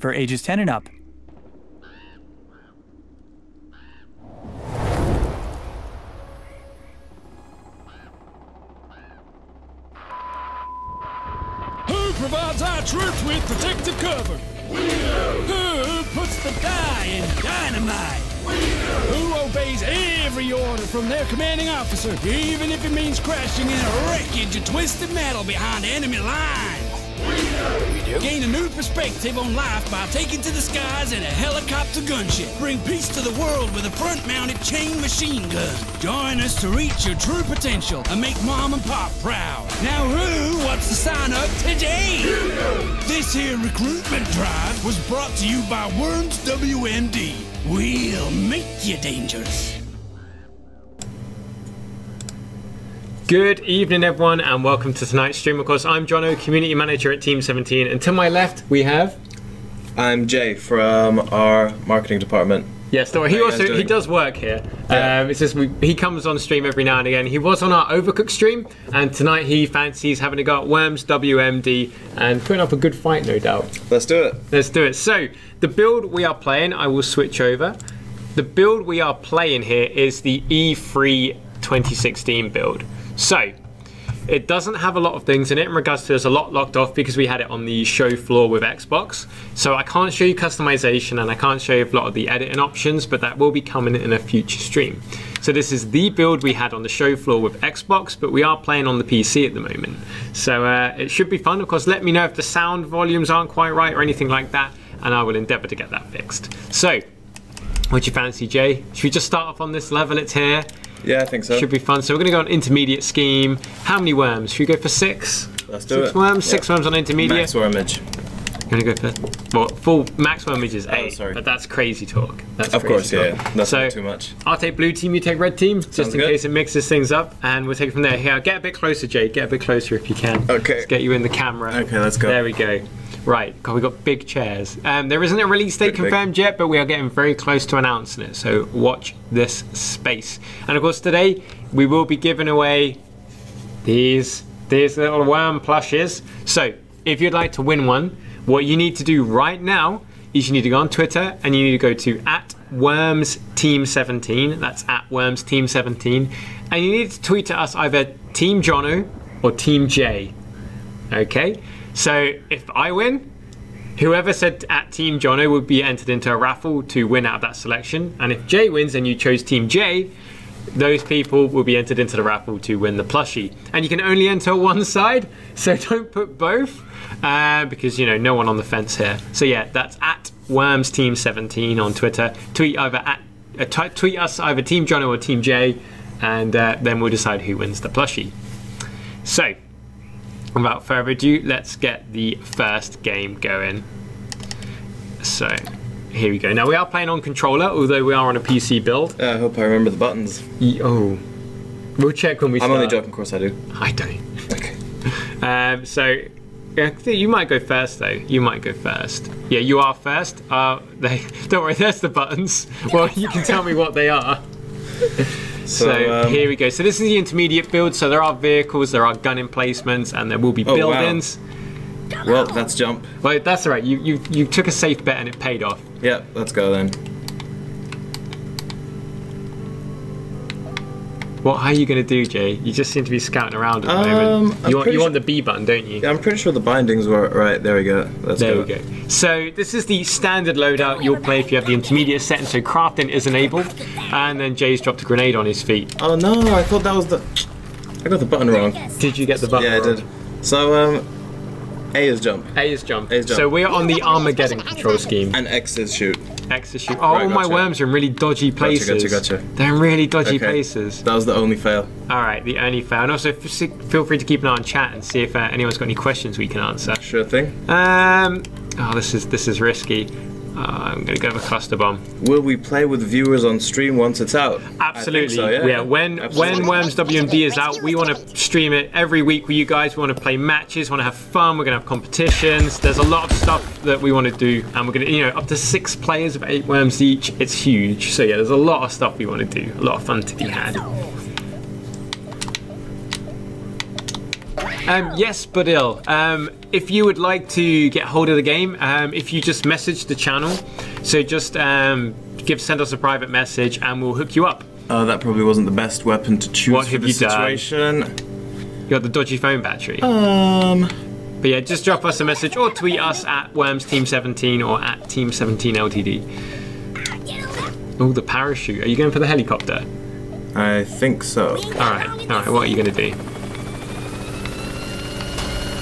for ages 10 and up. Who provides our troops with protective cover? We do. Who puts the dye in dynamite? We do. Who obeys every order from their commanding officer, even if it means crashing in a wreckage of twisted metal behind enemy lines? We do. Gain a new perspective on life by taking to the skies in a helicopter gunship. Bring peace to the world with a front-mounted chain machine gun. Join us to reach your true potential and make Mom and Pop proud. Now who wants to sign up today? This here recruitment drive was brought to you by Worms W.M.D. We'll make you dangerous. Good evening everyone and welcome to tonight's stream. Of course, I'm Jonno, Community Manager at Team 17, and to my left we have... I'm Jay from our marketing department. Yes, he does work here. Yeah. It's just he comes on stream every now and again. He was on our Overcooked stream, and tonight he fancies having a go at Worms W.M.D. and putting up a good fight, no doubt. Let's do it. Let's do it. So, the build we are playing, I will switch over. The build we are playing here is the E3 2016 build. So, it doesn't have a lot of things in it in regards to there's a lot locked off because we had it on the show floor with Xbox. So I can't show you customization and I can't show you a lot of the editing options, but that will be coming in a future stream. So this is the build we had on the show floor with Xbox, but we are playing on the PC at the moment. So it should be fun. Of course, let me know if the sound volumes aren't quite right or anything like that, and I will endeavor to get that fixed. So, what do you fancy, Jay? Should we just start off on this level? It's here. Yeah, I think so. Should be fun. So we're going to go on intermediate scheme. How many worms? Should we go for 6? Let's do it. 6 worms? 6 worms on intermediate? Max wormage. You're going to go for... Well, full max wormage is 8. Sorry. But that's crazy talk. That's of crazy course, talk. yeah. That's not too much. I'll take blue team, you take red team, just in case it mixes things up. And we'll take it from there. Here, get a bit closer, Jay. Get a bit closer if you can. Okay. Let's get you in the camera. Okay, let's go. There we go. Right, God, we've got big chairs. There isn't a release date confirmed yet, but we are getting very close to announcing it, so watch this space. And of course today, we will be giving away these little worm plushes. So, if you'd like to win one, what you need to do right now is you need to go on Twitter and you need to go to @WormsTeam17, that's @WormsTeam17, and you need to tweet at us either Team Jonno or Team Jay, okay? So if I win, whoever said @Team Jonno would be entered into a raffle to win out of that selection. And if Jay wins and you chose Team Jay, those people will be entered into the raffle to win the plushie. And you can only enter one side, so don't put both, because, you know, no one on the fence here. So yeah, that's @WormsTeam17 on Twitter. Tweet us either Team Jonno or Team Jay, and then we'll decide who wins the plushie. So, without further ado, let's get the first game going. So, here we go. Now, we are playing on controller, although we are on a PC build. I hope I remember the buttons. Oh. We'll check when we start. I'm only joking, of course I do. I don't. Okay. So, yeah, you might go first, though. You might go first. Yeah, you are first. Don't worry, there's the buttons. Well, you can tell me what they are. So here we go. So this is the intermediate build. So there are vehicles, there are gun emplacements, and there will be buildings. Wow. Well, that's jump. Well, that's all right. You took a safe bet and it paid off. Yeah, let's go then. What are you going to do, Jay? You just seem to be scouting around at the moment. You want the B button, don't you? Yeah, I'm pretty sure the bindings were right. There we go. There we go. So this is the standard loadout you'll play if you have the intermediate setting. So crafting is enabled, and then Jay's dropped a grenade on his feet. Oh no! I thought that was the. I got the button wrong. Did you get the button wrong? Yeah, I did. So A is jump. A is jump. A is jump. So we're on the Armageddon control scheme. And X is shoot. X is shoot. Oh, all my worms are in really dodgy places. Gotcha. They're in really dodgy places. That was the only fail. All right, the only fail. And also, feel free to keep an eye on chat and see if anyone's got any questions we can answer. Sure thing. Oh, this is risky. I'm gonna go with a cluster bomb. Will we play with viewers on stream once it's out? Absolutely. So, yeah. When Worms W.M.D is out, we want to stream it every week with you guys. We want to play matches, want to have fun. We're gonna have competitions. There's a lot of stuff that we want to do, and we're gonna, you know, up to 6 players of 8 worms each. It's huge. So yeah, there's a lot of stuff we want to do. A lot of fun to be had. Yes, Badil. if you would like to get hold of the game, if you just message the channel, so just send us a private message and we'll hook you up. That probably wasn't the best weapon to choose What for have the you done? situation. You got the dodgy phone battery. But yeah, just drop us a message or tweet us at WormsTeam17 or at Team17LTD. Oh, the parachute. Are you going for the helicopter? I think so. Alright, what are you going to do?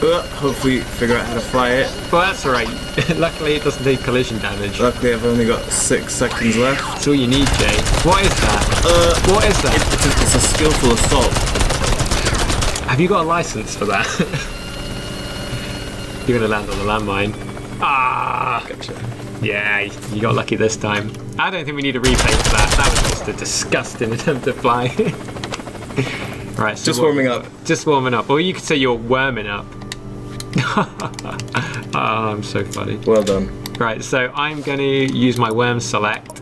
Hopefully figure out how to fly it. Well, that's alright. Luckily, it doesn't take collision damage. Luckily, I've only got 6 seconds left. That's all you need, Jay. What is that? What is that? It's a skillful assault. Have you got a license for that? You're going to land on the landmine. Ah! Gotcha. Yeah, you got lucky this time. I don't think we need a replay for that. That was just a disgusting attempt to fly. Right, so just warming up. Just warming up. Or you could say you're worming up. Oh, I'm so funny. Well done. Right, so I'm going to use my worm select.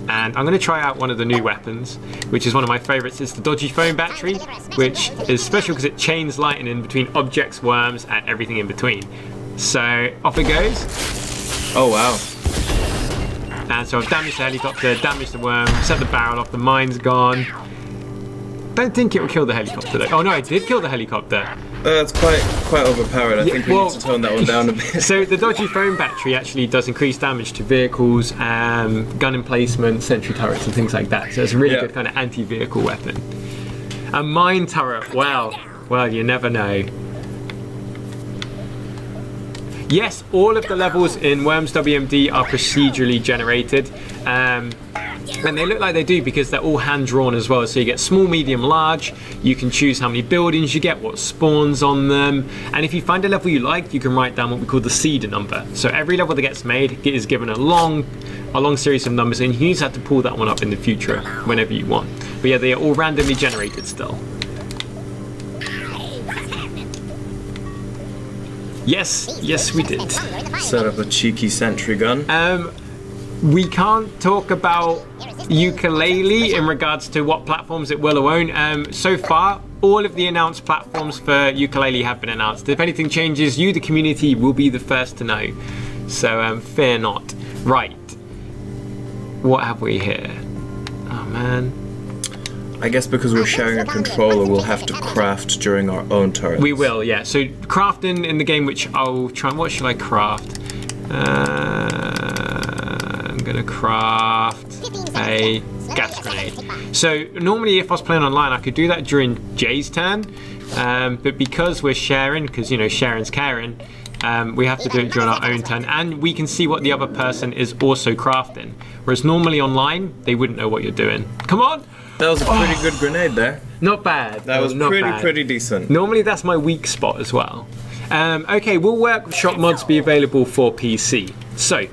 And I'm going to try out one of the new weapons, which is one of my favorites. It's the dodgy phone battery, which is special because it chains lightning between objects, worms, and everything in between. So off it goes. Oh wow. And so I've damaged the helicopter, damaged the worm, set the barrel off, the mine's gone. Don't think it will kill the helicopter though. Oh no, I did kill the helicopter. It's quite overpowered. I think we need to tone that one down a bit. So the dodgy phone battery actually does increase damage to vehicles, gun emplacement, sentry turrets and things like that. So it's a really good kind of anti-vehicle weapon. A mine turret, well, you never know. Yes, all of the levels in Worms W.M.D are procedurally generated. And they look like they do because they're all hand-drawn as well. So you get small, medium, large. You can choose how many buildings you get, what spawns on them. And if you find a level you like, you can write down what we call the seeder number. So every level that gets made is given a long series of numbers, and you use that to pull that one up in the future whenever you want. But yeah, they are all randomly generated still. Yes, we did. Set up a cheeky sentry gun. We can't talk about ukulele in regards to what platforms it will or won't. So far, all of the announced platforms for ukulele have been announced. If anything changes, you, the community, will be the first to know. So fear not. Right. What have we here? Oh man. I guess because we're sharing a controller, we'll have to craft during our own turns. We will, yeah. So crafting in the game, which I'll try. What should I craft? I'm gonna craft a gas grenade. So normally, if I was playing online, I could do that during Jay's turn. But because we're sharing, because you know sharing's caring, we have to do it during our own turn, and we can see what the other person is also crafting. Whereas normally online, they wouldn't know what you're doing. Come on. That was a pretty good grenade there. Not bad. That was not bad. pretty decent. Normally that's my weak spot as well. Okay, will workshop mods be available for PC? So,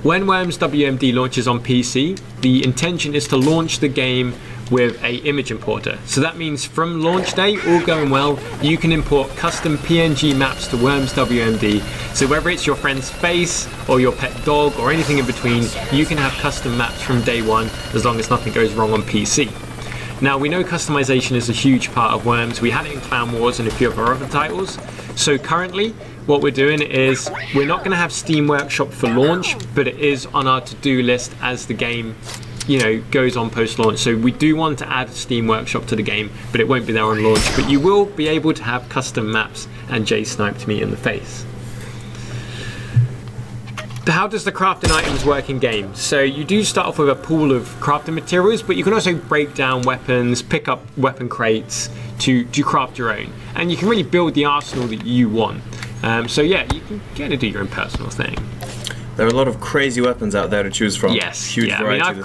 when Worms W.M.D launches on PC, the intention is to launch the game with a image importer. So that means from launch day, all going well, you can import custom PNG maps to Worms W.M.D. So whether it's your friend's face or your pet dog or anything in between, you can have custom maps from day one as long as nothing goes wrong on PC. Now we know customization is a huge part of Worms. We had it in Clan Wars and a few of our other titles. So currently, what we're doing is we're not going to have Steam Workshop for launch, but it is on our to-do list as the game goes on post-launch. So we do want to add Steam Workshop to the game, but it won't be there on launch. But you will be able to have custom maps, and Jay sniped me in the face. How does the crafting items work in game? So you do start off with a pool of crafting materials, but you can also break down weapons, pick up weapon crates to craft your own. And you can really build the arsenal that you want. So yeah, you can kind of do your own personal thing. There are a lot of crazy weapons out there to choose from. Yes, huge variety. I mean,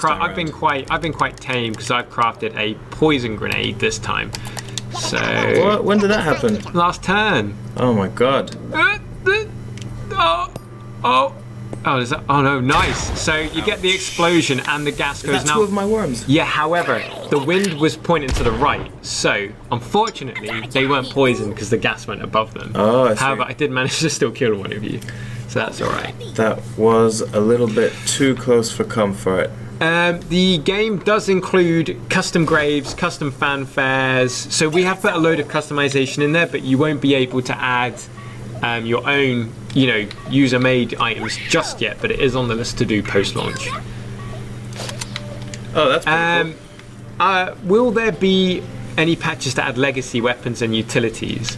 I've been quite tame because I've crafted a poison grenade this time. So what? When did that happen? Last turn. Oh my god. Oh, no, nice. So you get the explosion and the gas goes now. Two of my worms. Yeah, however, the wind was pointing to the right. So, unfortunately, they weren't poisoned because the gas went above them. Oh, I see. However, I did manage to still kill one of you. So that's alright. That was a little bit too close for comfort. The game does include custom graves, custom fanfares. So we have put a load of customization in there, but you won't be able to add your own, you know, user-made items just yet, but it is on the list to do post-launch. Oh, that's pretty cool. Will there be any patches to add legacy weapons and utilities?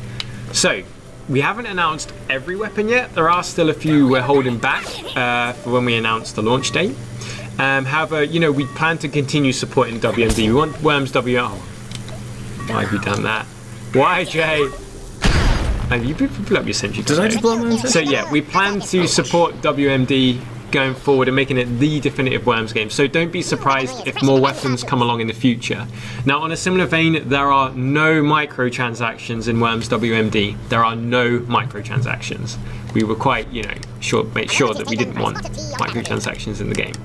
So, we haven't announced every weapon yet. There are still a few we're holding back for when we announce the launch date. However, you know, we plan to continue supporting WMD. We want Worms W.M.D. Oh, why have you done that? Why, Jay? And you blew up your sentry. Did I just blow my own sentry? So yeah, we plan to support WMD going forward and making it the definitive Worms game. So don't be surprised if more weapons come along in the future. Now, on a similar vein, there are no microtransactions in Worms WMD. There are no microtransactions. We were quite, you know, make sure that we didn't want microtransactions in the game.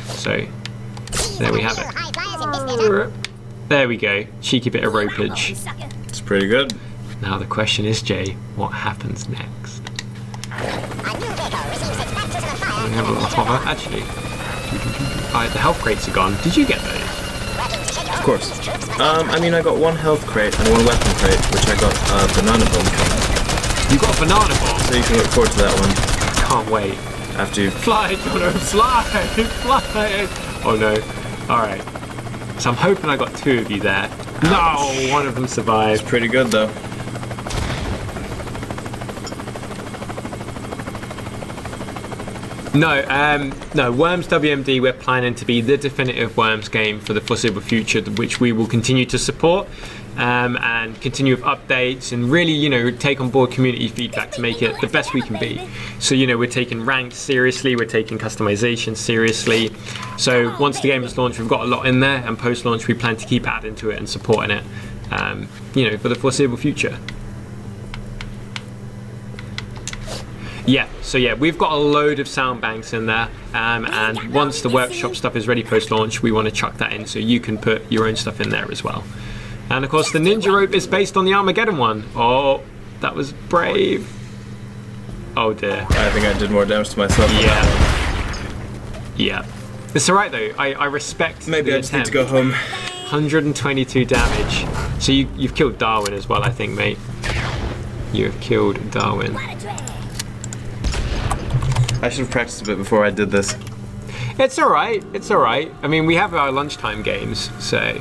So there we have it. There we go. Cheeky bit of ropage. It's pretty good. Now the question is, Jay, what happens next? We have a little hover. Actually, the health crates are gone. Did you get those? Of course. I mean, I got one health crate and one weapon crate, which I got a banana bomb from. You got a banana bomb? So you can look forward to that one. Can't wait. After you fly, Jonno, fly, fly. Oh no. Alright. So I'm hoping I got two of you there. No, one of them survived. It's pretty good though. No, Worms WMD, we're planning to be the definitive Worms game for the foreseeable future, which we will continue to support and continue with updates and really, you know, take on board community feedback to make it the best we can be. So, you know, we're taking ranked seriously, we're taking customization seriously. So once the game is launched, we've got a lot in there, and post-launch we plan to keep adding to it and supporting it, you know, for the foreseeable future. Yeah, so yeah, we've got a load of sound banks in there, and once the workshop stuff is ready post-launch, we want to chuck that in so you can put your own stuff in there as well. And of course, the ninja rope is based on the Armageddon one. Oh, that was brave. Oh dear. I think I did more damage to myself. Yeah. It's alright though, I respect Maybe the I just attempt. need to go home. 122 damage. So you've killed Darwin as well, I think, mate. You have killed Darwin. I should have practiced a bit before I did this. It's alright, it's alright. I mean, we have our lunchtime games, so...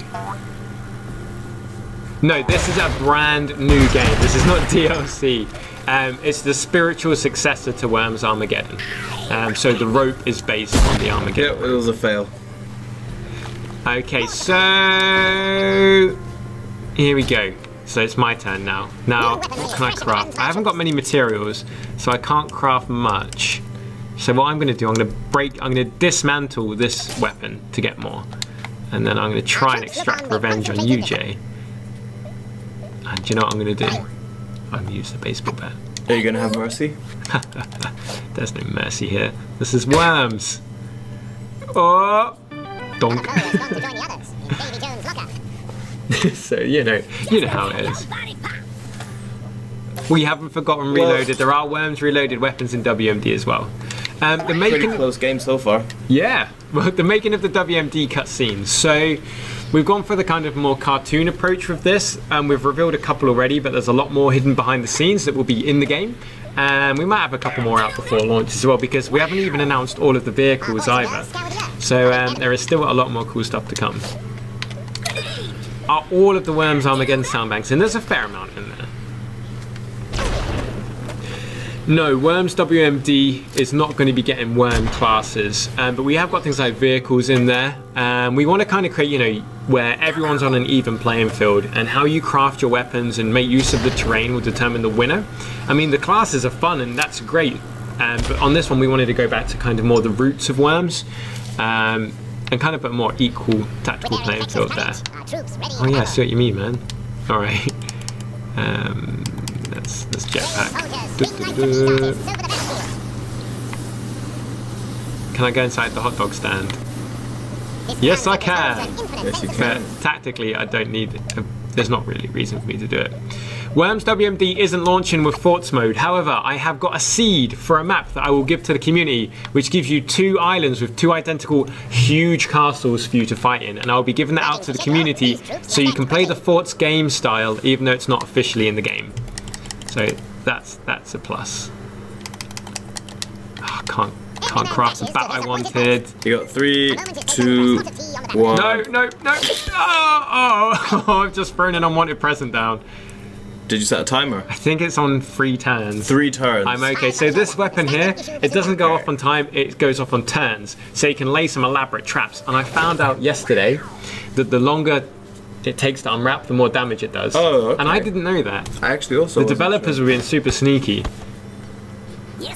No, this is a brand new game. This is not DLC. It's the spiritual successor to Worms Armageddon. So the rope is based on the Armageddon. Yeah, it was a fail. Okay, so... Here we go. So it's my turn now. Now, what can I craft? I haven't got many materials, so I can't craft much. So what I'm going to do, I'm going to dismantle this weapon to get more. And then I'm going to try and extract revenge on you, Jay. And do you know what I'm going to do? I'm going to use the baseball bat. Are you going to have mercy? There's no mercy here. This is Worms. Oh! Donk. So, you know how it is. We haven't forgotten Reloaded. There are Worms Reloaded weapons in WMD as well. The making, pretty close game so far. Yeah, well, the making of the WMD cutscenes. So we've gone for the kind of more cartoon approach with this, and we've revealed a couple already, but there's a lot more hidden behind the scenes that will be in the game. And we might have a couple more out before launch as well, because we haven't even announced all of the vehicles either. So there is still a lot more cool stuff to come. Are all of the Worms Armageddon sound banks, and there's a fair amount in there. No, Worms WMD is not going to be getting worm classes, but we have got things like vehicles in there. We want to kind of create, you know, where everyone's on an even playing field, and how you craft your weapons and make use of the terrain will determine the winner. I mean, the classes are fun and that's great, but on this one we wanted to go back to kind of more the roots of Worms, and kind of put a more equal tactical playing field there. Oh yeah, I see what you mean, man. All right. Let's jetpack. Can I go inside the hot dog stand? Yes, I can. Yes, you can. But tactically, I don't need it. There's not really a reason for me to do it. Worms WMD isn't launching with Forts mode. However, I have got a seed for a map that I will give to the community, which gives you 2 islands with 2 identical huge castles for you to fight in. And I'll be giving that out to the community so you can play the Forts game style, even though it's not officially in the game. So That's a plus. Oh, can't craft the bat I wanted. You got 3, 2, 1. No. Oh, I've just thrown an unwanted present down. Did you set a timer? I think it's on 3 turns. 3 turns. I'm okay. So this weapon here, it doesn't go off on time, it goes off on turns. So you can lay some elaborate traps. And I found out yesterday that the longer it takes to unwrap, the more damage it does. Oh, okay. And I didn't know that. I actually also The developers were being super sneaky.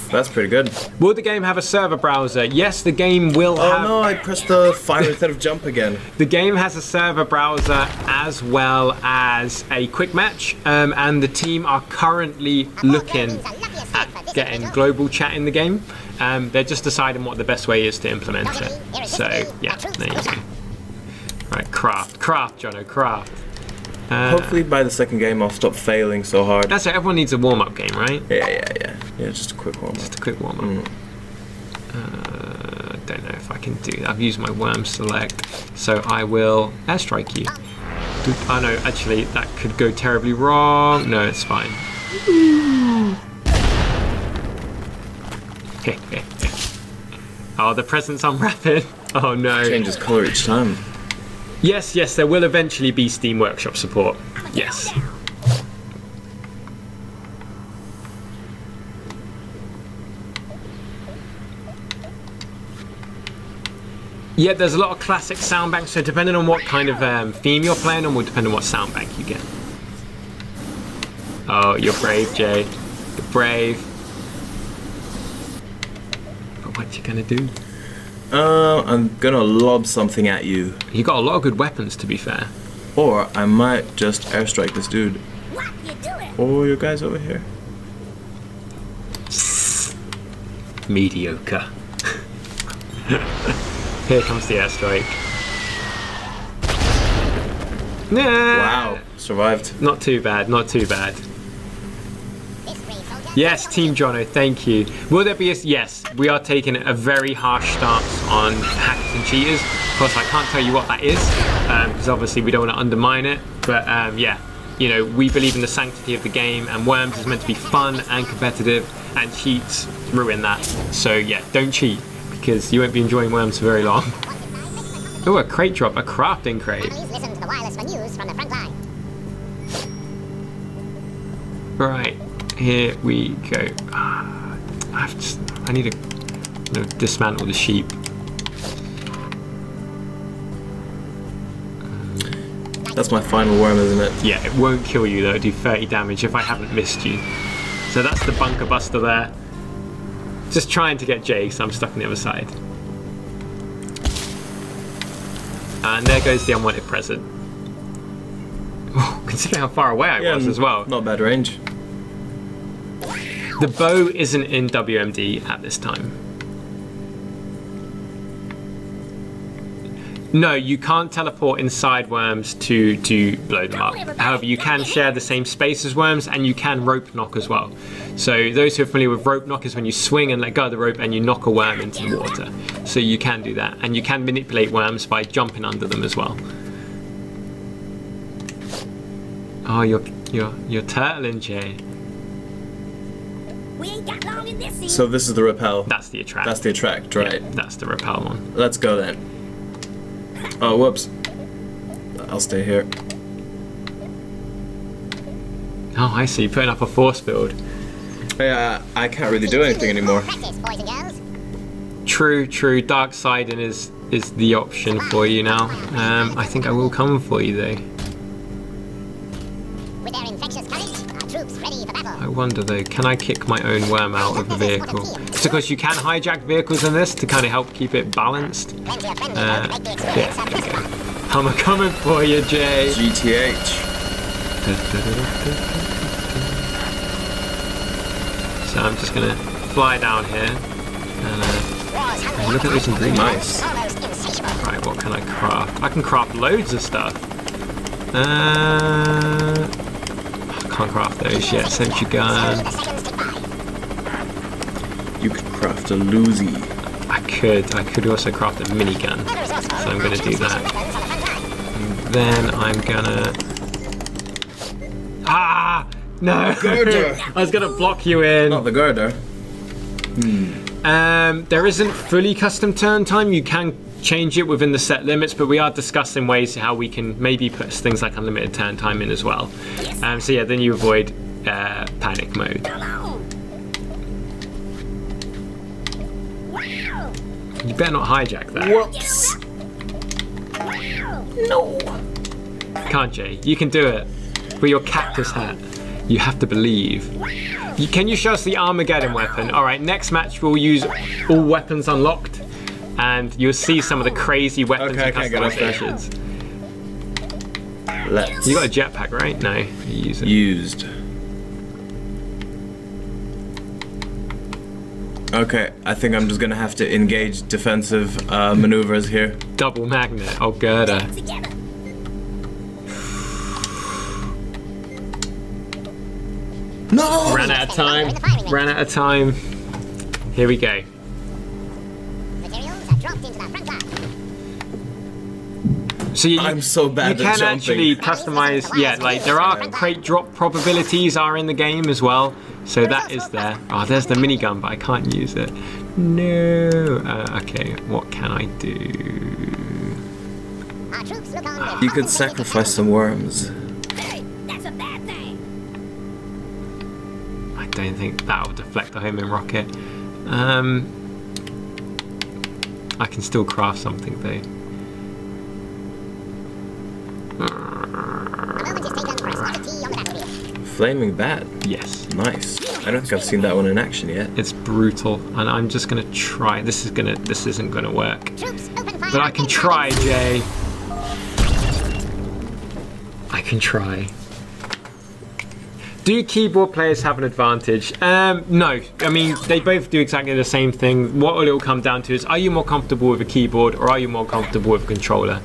That's pretty good. Will the game have a server browser? Yes, the game will have... Oh no, I pressed the fire instead of jump again. The game has a server browser as well as a quick match, and the team are currently looking at getting global chat in the game. They're just deciding what the best way is to implement it. So, yeah, there you go. Right, craft, Jonno, craft. Hopefully by the second game I'll stop failing so hard. That's it, everyone needs a warm-up game, right? Yeah, just a quick warm-up. Just a quick warm-up. Don't know if I can do that. I've used my worm select, so I will airstrike you. Oh no, actually that could go terribly wrong. No, it's fine. Oh, the present's unwrapping. Oh no. Changes colour each time. Yes, there will eventually be Steam Workshop support. Yes. Yeah, there's a lot of classic sound banks, so depending on what kind of theme you're playing on will depend on what sound bank you get. Oh, you're brave, Jay. You're brave. But what you gonna do? I'm gonna lob something at you. You got a lot of good weapons, to be fair. Or I might just airstrike this dude. What you doing? Oh, your guy's over here. Mediocre. Here comes the airstrike. Nah. Wow, survived. Not too bad, not too bad. Yes, Team Jonno, thank you. Will there be a... Yes, we are taking a very harsh stance on hackers and cheaters. Of course, I can't tell you what that is, because obviously we don't want to undermine it. But yeah, you know, we believe in the sanctity of the game, and Worms is meant to be fun and competitive, and cheats ruin that. So yeah, don't cheat, because you won't be enjoying Worms for very long. Oh, a crate drop, a crafting crate. Listen to the wireless for news from the front line. Right. Here we go. I need to dismantle the sheep. That's my final worm, isn't it? Yeah, it won't kill you though. It'll do 30 damage if I haven't missed you. So that's the bunker buster there. Just trying to get Jay, so I'm stuck on the other side. And there goes the unwanted present. Oh, considering how far away I was as well. Not bad range. The bow isn't in WMD at this time. No, you can't teleport inside worms to blow them up. However, you can share the same space as worms, and you can rope knock as well. So those who are familiar with rope knock is when you swing and let go of the rope and you knock a worm into the water. So you can do that, and you can manipulate worms by jumping under them as well. Oh, you're turtling, Jay. We ain't got long in this scene. So this is the repel. That's the attract. That's the attract, right? Yeah, that's the repel one. Let's go then. Oh, whoops. I'll stay here. Oh, I see. Putting up a force build. Yeah, I can't really do anything anymore. Practice, boys and girls. True. Dark siding is the option for you now. I think I will come for you though. With their infectious courage, our troops ready for battle. I wonder though, can I kick my own worm out of a vehicle? It's because you can hijack vehicles in this to kind of help keep it balanced. Plenty of friendly folk to make the experience Yeah, happen. there you go. I'm coming for you, Jay. GTH. So I'm just gonna fly down here and look at those ingredients. Nice. Almost insatiable. Right, what can I craft? I can craft loads of stuff. I can't craft those yet. Sentry gun. The seconds tick by. You could craft a Luzi. I could also craft a minigun. So I'm gonna do that. And then I'm gonna... No. Girder. I was gonna block you in. Not the girder. There isn't fully custom turn time. You can change it within the set limits, but we are discussing ways how we can maybe put things like unlimited turn time in as well. So yeah, then you avoid panic mode. You better not hijack that. Whoops. No. Can't Jay? You can do it. With your cactus hat. You have to believe. Can you show us the Armageddon weapon? Alright, next match we'll use all weapons unlocked. And you'll see some of the crazy weapons and customizations. Let's. You got a jetpack, right? No, you use it. Used. Okay, I think I'm just gonna have to engage defensive maneuvers here. Double magnet. Oh, girder. No! Ran out of time. Ran out of time. Here we go. Materials are dropped into the front line. So I'm so bad you at can jumping. actually customize. Yeah, like there are crate drop probabilities are in the game as well. So that is there. Oh, there's the minigun, but I can't use it. No. Okay, what can I do? Our troops look on with You could sacrifice some worms. That's a bad thing. I don't think that will deflect the homing rocket. I can still craft something though. A moment is taken for a spotted tea on the battlefield. Flaming bat. Yes, Nice. I don't think I've seen that one in action yet. it's brutal, and I'm just gonna try. This isn't gonna work, Troops open fire. but I can try, Jay. I can try. Do keyboard players have an advantage? No. I mean, they both do exactly the same thing. What it will come down to is, are you more comfortable with a keyboard or are you more comfortable with a controller?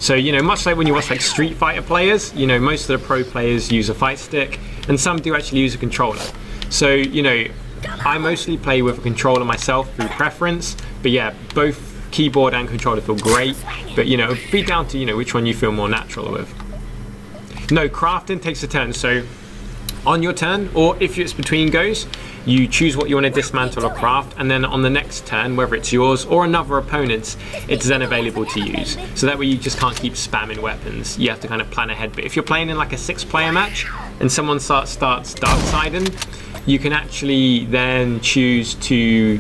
So, you know, much like when you watch like Street Fighter players, you know, most of the pro players use a fight stick and some do actually use a controller. So, you know, I mostly play with a controller myself through preference, but yeah, both keyboard and controller feel great, but you know, it'd be down to, you know, which one you feel more natural with. No, crafting takes a turn, so on your turn, or if it's between goes, you choose what you want to dismantle or craft, and then on the next turn, whether it's yours or another opponent's, it's then available to use. So that way you just can't keep spamming weapons. You have to kind of plan ahead. But if you're playing in like a 6-player match and someone starts dark-siding, you can actually then choose to,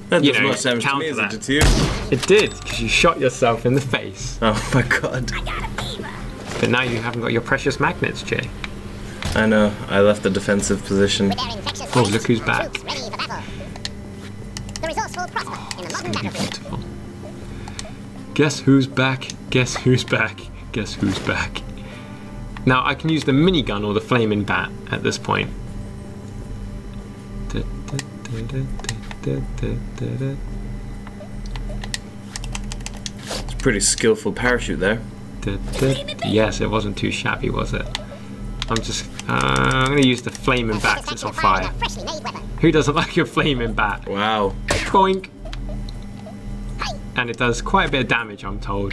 That you does know, not sound to me, counter is that. it to you? It did, because you shot yourself in the face. Oh my god. But now you haven't got your precious magnets, Jay. I know, I left the defensive position. With their infectious Oh, waste, look who's our back. troops ready for battle. The resourceful prosper in the modern battlefield. Beautiful. Guess who's back? Guess who's back? Guess who's back? Now I can use the minigun or the flaming bat at this point. It's a pretty skillful parachute there. Yes, it wasn't too shabby, was it? I'm gonna use the flaming bat 'cause it's on fire. Freshly made weapon. Who doesn't like your flaming bat? Wow. Boink! And it does quite a bit of damage, I'm told.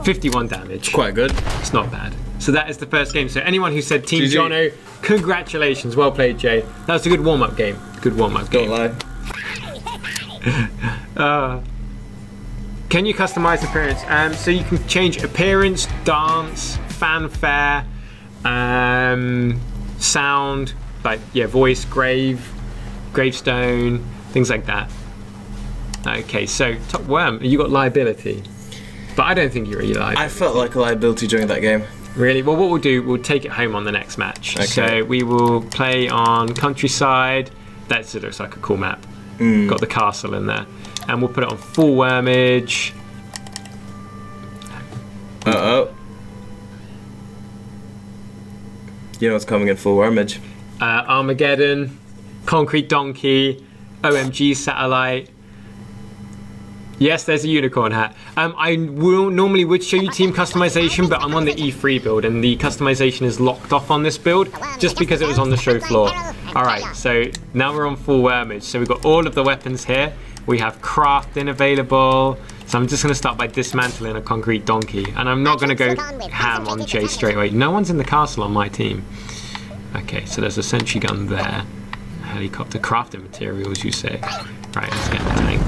51 damage. Quite good. It's not bad. So that is the first game. So anyone who said Team GG. Jonno, congratulations. Well played, Jay. That was a good warm-up game. Good warm-up Don't game. lie. Can you customize appearance? So you can change appearance, dance, fanfare, sound, like voice, gravestone, things like that. Okay, so top worm, you got liability, but I don't think you're a liability. I felt like a liability during that game. Really? Well, what we'll do, we'll take it home on the next match. Okay. So we will play on Countryside. That looks like a cool map. Got the castle in there. And we'll put it on full wormage. Uh-oh. You know what's coming in full wormage. Armageddon, Concrete Donkey, OMG Satellite. Yes, there's a unicorn hat. I normally would show you team customization, but I'm on the E3 build and the customization is locked off on this build just because it was on the show floor. Alright, so now we're on full wormage. So we've got all of the weapons here. We have crafting available. So I'm just going to start by dismantling a concrete donkey. And I'm not going to go ham on Jay straight away. No one's in the castle on my team. Okay, so there's a sentry gun there. Helicopter crafting materials, you say. Right, let's get the tank.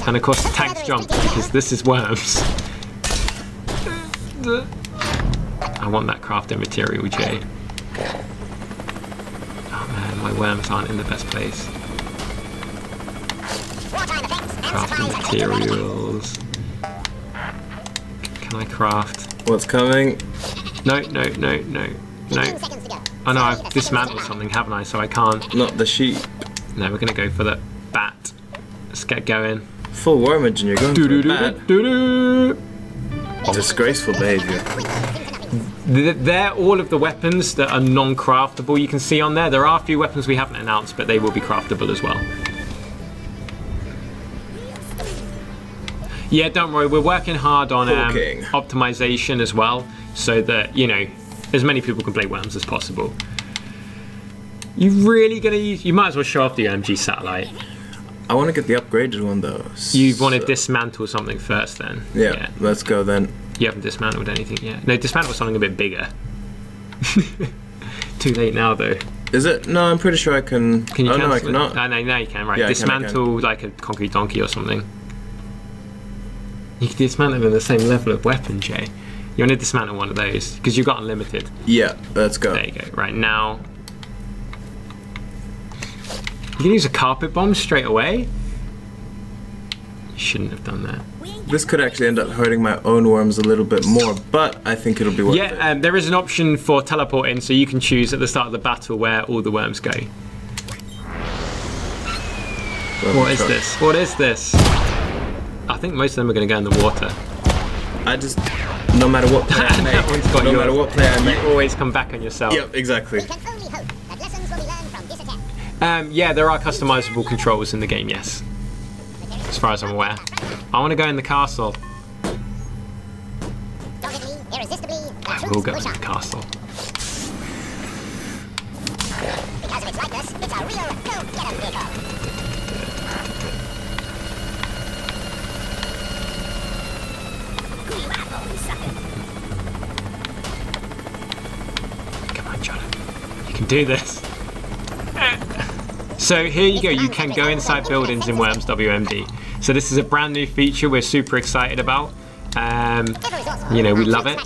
And of course the tanks jump because this is Worms. I want that crafting material, Jay. Oh man, my Worms aren't in the best place. Crafting materials. Can I craft? What's coming? No. Oh no, I've dismantled something, haven't I? So I can't. Not the sheep. No, we're gonna go for the bat. Let's get going. Full wormage and you're going for a bat. Disgraceful behavior. They're all of the weapons that are non-craftable you can see on there. There are a few weapons we haven't announced, but they will be craftable as well. Yeah, don't worry, we're working hard on optimization as well, so that, you know, as many people can play Worms as possible. You really gonna use, you might as well show off the OMG satellite. I want to get the upgraded one though. You want to dismantle something first then? Yeah, let's go then. You haven't dismantled anything yet. No, dismantle something a bit bigger. Too late now though. Is it? No, I'm pretty sure I can. Can you cancel no, I cannot. Oh, no, now you can, right. Yeah, dismantle like a concrete donkey or something. You can dismantle them the same level of weapon, Jay. You want to dismantle one of those, because you've got unlimited. Yeah, let's go. There you go. Right, now... You can use a carpet bomb straight away? You shouldn't have done that. This could actually end up hurting my own worms a little bit more, but I think it'll be worth it. Yeah, there is an option for teleporting, so you can choose at the start of the battle where all the worms go. What is this? What is this? I think most of them are going to go in the water. I just, no matter what play I make, no matter what play I make, you always come back on yourself. Yep, exactly. We can only hope that lessons will be learned from this attempt. Yeah, there are customizable controls in the game, yes. As far as I'm aware. I want to go in the castle. Doggedly, irresistibly, the I troops will go in push the on. castle. Because of its likeness, it's a real go-getter vehicle. Come on, Jonno. You can do this. So here you go, you can go inside buildings in Worms W.M.D. So this is a brand new feature we're super excited about. You know, we love it.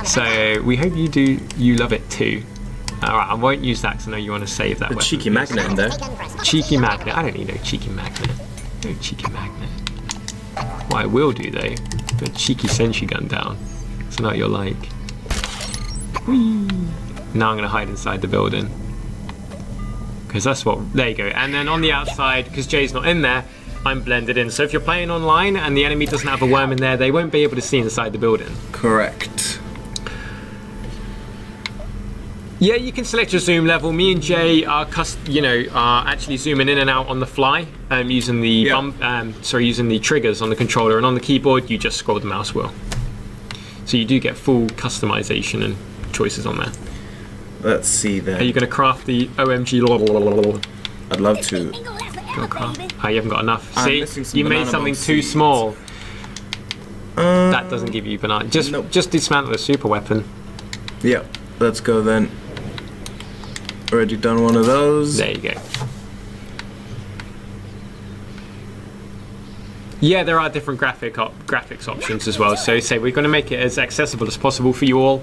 So we hope you love it too. Alright, I won't use that because I know you want to save that weapon. Cheeky magnet in there. Cheeky magnet. I don't need no cheeky magnet. No cheeky magnet. What I will do though, put a cheeky sentry gun down. It's not what you're like. Whee! Now I'm going to hide inside the building. Because that's what, there you go. And then on the outside, because Jay's not in there, I'm blended in. So if you're playing online and the enemy doesn't have a worm in there, they won't be able to see inside the building. Correct. Yeah, you can select your zoom level. Me and Jay are, are actually zooming in and out on the fly, using the using the triggers on the controller, and on the keyboard you just scroll the mouse wheel. So you do get full customization and choices on there. Let's see then. Are you going to craft the OMG? I'd love to. Go craft. Oh, you haven't got enough. See, you made something too seeds. small. That doesn't give you banana. Just dismantle a super weapon. Yep. Let's go then. Already done one of those. There you go. Yeah, there are different graphics options as well. So say we're going to make it as accessible as possible for you all.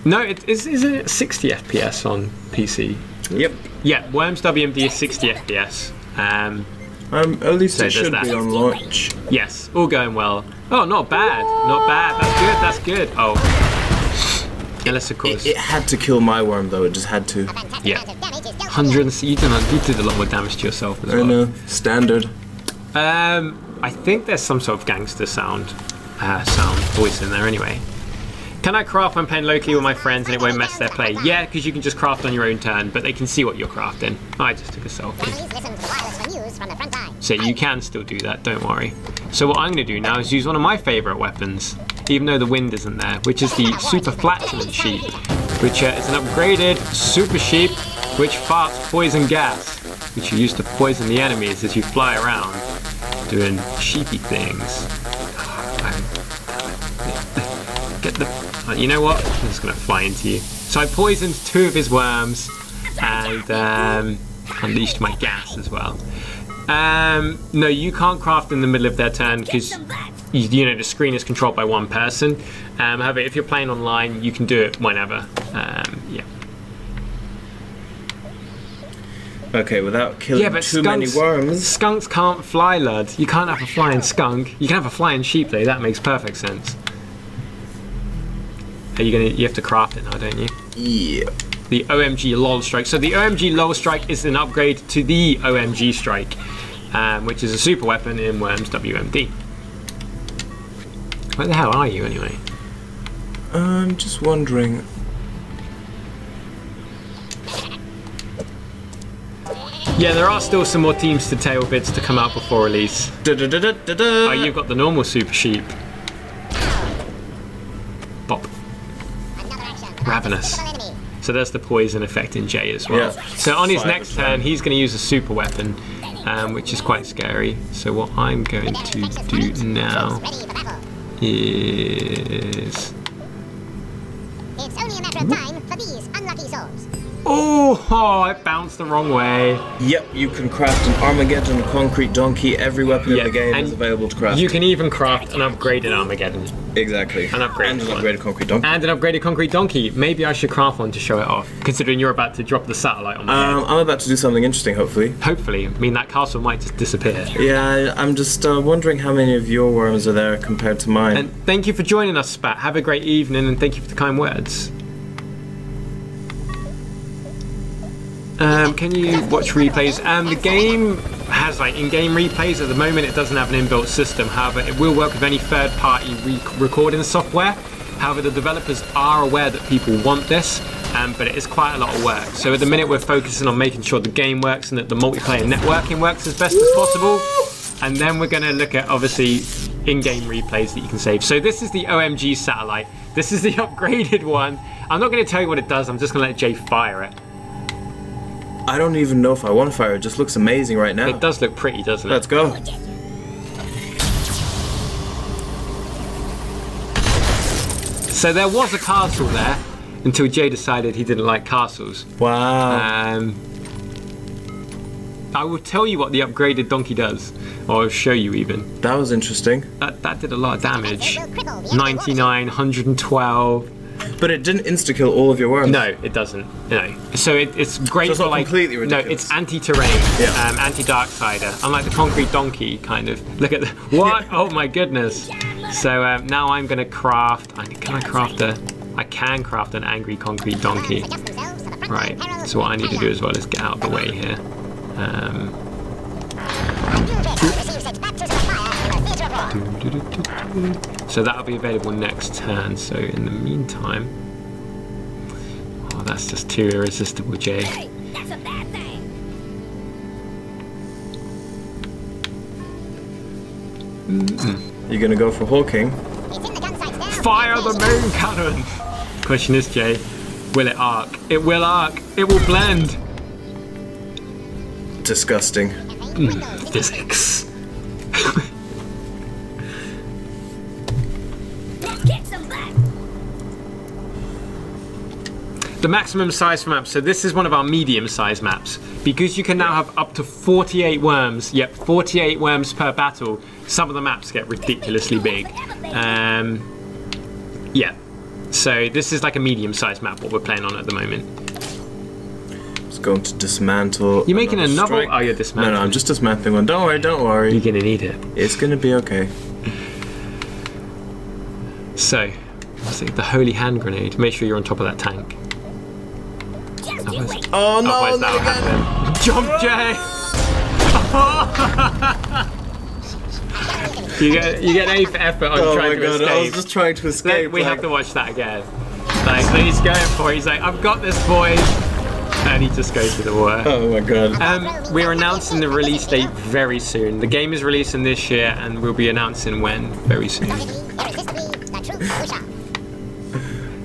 No, isn't it 60 FPS on PC? Yep. Yeah, Worms W.M.D is 60 FPS. At least it should be on launch. Yes, all going well. Oh, not bad. Not bad. That's good. Oh. Unless, of course. It had to kill my worm, though. It just had to. Yeah. 100. You did a lot more damage to yourself as well. I know. Standard. I think there's some sort of gangster sound voice in there anyway. Can I craft when playing locally with my friends and it won't mess their play? Yeah, because you can just craft on your own turn, but they can see what you're crafting. I just took a selfie. So you can still do that, don't worry. So what I'm going to do now is use one of my favourite weapons, even though the wind isn't there, which is the Super Flatulent Sheep, which is an upgraded Super Sheep which farts poison gas, which you use to poison the enemies as you fly around doing sheepy things. Get the You know what? I'm just going to fly into you. So I poisoned 2 of his worms and unleashed my gas as well. No, you can't craft in the middle of their turn because you know the screen is controlled by 1 person. However, if you're playing online, you can do it whenever. Yeah. Okay, without killing too many worms. Skunks can't fly, lad. You can't have a flying skunk. You can have a flying sheep though. That makes perfect sense. Are you gonna? You have to craft it now, don't you? Yeah. The OMG LOL strike. So the OMG LOL strike is an upgrade to the OMG strike, which is a super weapon in Worms W.M.D. Where the hell are you anyway? I'm just wondering. Yeah, there are still some more Teamster tail bits to come out before release. Oh, you've got the normal super sheep. Bop. Ravenous. So there's the poison affecting Jay as well. Yeah. So on his next turn, he's going to use a super weapon, which is quite scary. So what I'm going to do now is... It's only a matter of time for these unlucky souls. Oh, it bounced the wrong way. Yep, you can craft an Armageddon concrete donkey. Every weapon in the game is available to craft. You can even craft an upgraded Armageddon. Exactly. An upgraded and an upgraded concrete donkey. And an upgraded concrete donkey. Maybe I should craft one to show it off, considering you're about to drop the satellite on my head. I'm about to do something interesting, hopefully. Hopefully. I mean, that castle might just disappear. Yeah, I'm just wondering how many of your worms are there compared to mine. And thank you for joining us, Spat. Have a great evening, and thank you for the kind words. Can you watch replays? The game has like in-game replays. At the moment it doesn't have an inbuilt system, however it will work with any third-party recording software. However, the developers are aware that people want this, but it is quite a lot of work. So at the minute we're focusing on making sure the game works and that the multiplayer networking works as best as possible, and then we're going to look at obviously in-game replays that you can save. So this is the OMG satellite. This is the upgraded one. I'm not going to tell you what it does, I'm just going to let Jay fire it. I don't even know if I want to fire it. It just looks amazing right now. It does look pretty, doesn't it? Let's go. So there was a castle there until Jay decided he didn't like castles. Wow. I will tell you what the upgraded donkey does, or I'll show you even. That was interesting. That did a lot of damage. 99, 112. But it didn't insta-kill all of your worms. No, it doesn't. No. So it's great so it's for not like... completely ridiculous. No, it's anti-terrain, anti-darksider. Unlike the concrete donkey, kind of. Look at the... What? Oh my goodness. So now I'm going to craft... Can I craft a... I can craft an angry concrete donkey. Right. So what I need to do as well is get out of the way here. So that'll be available next turn. So in the meantime, oh, that's just too irresistible, Jay. Hey, that's a bad thing. You're gonna go for hawking? Fire the main cannon. Question is, Jay, will it arc? It will arc. It will blend. Disgusting. Physics. The maximum size for maps, so this is one of our medium size maps. Because you can now have up to 48 worms, yep, 48 worms per battle, some of the maps get ridiculously big. Yeah, so this is like a medium sized map, what we're playing on at the moment. Just going to dismantle. You're making another? Strike. Oh, you're dismantling. No, I'm just dismantling one. Don't worry, don't worry. You're gonna need it. It's gonna be okay. So, let's take the holy hand grenade. Make sure you're on top of that tank. Oh no! Otherwise that'll happen. Jump, Jay! you get A for effort on trying to escape. I was just trying to escape. We have to watch that again. Like, so he's going for it. He's like, I've got this, boys. And he just goes to the water. Oh my god. We're announcing the release date very soon. The game is releasing this year, and we'll be announcing when very soon.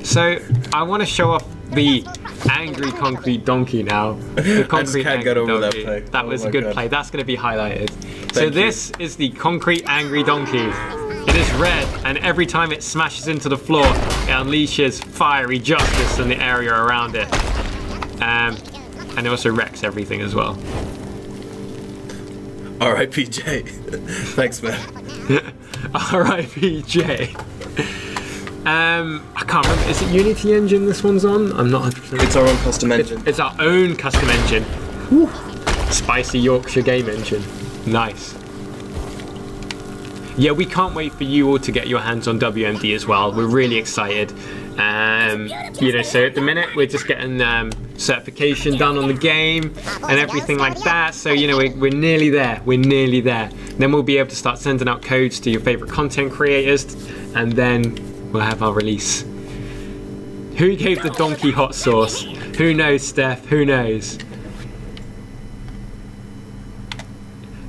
So I want to show off the angry concrete donkey now. The concrete I just can't get over that play. That was a good play. That's going to be highlighted. So this is the concrete angry donkey. It is red, and every time it smashes into the floor, It unleashes fiery justice in the area around it. And it also wrecks everything as well. R.I.P. Jay. Thanks, man. R.I.P. Jay. I can't remember. Is it Unity engine this one's on? I'm not 100%. It's our own custom engine. It's our own custom engine. Woo. Spicy Yorkshire game engine. Nice. Yeah, we can't wait for you all to get your hands on WMD as well. We're really excited. You know, so at the minute we're just getting certification done on the game and everything like that. So you know, we're nearly there. We're nearly there. Then we'll be able to start sending out codes to your favorite content creators, and then we'll have our release. Who gave the donkey hot sauce? Who knows, Steph? Who knows?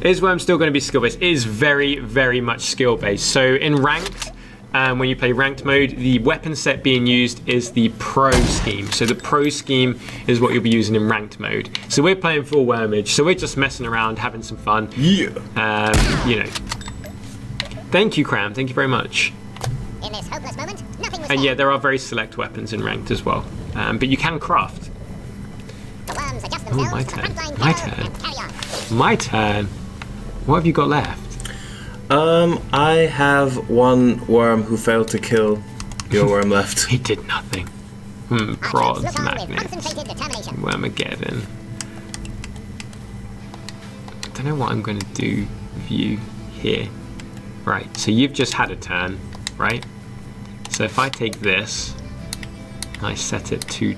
Is Worm still going to be skill-based? It is very, very much skill-based. So in ranked, when you play ranked mode, the weapon set being used is the pro scheme. So the pro scheme is what you'll be using in ranked mode. So we're playing full Wormage. So we're just messing around, having some fun. Yeah. You know. Thank you, Cram. Thank you very much. In this hopeless moment, nothing was And fair. yeah, there are very select weapons in ranked as well. But you can craft. The worms adjust Oh, themselves my to the turn. frontline My hero turn. and carry on. My turn. What have you got left? I have one worm who failed to kill your worm left. He did nothing. Our troops Prods, look on with magnets, concentrated determination. Wormageddon. I don't know what I'm going to do with you here. Right, so you've just had a turn, right? So if I take this, I set it to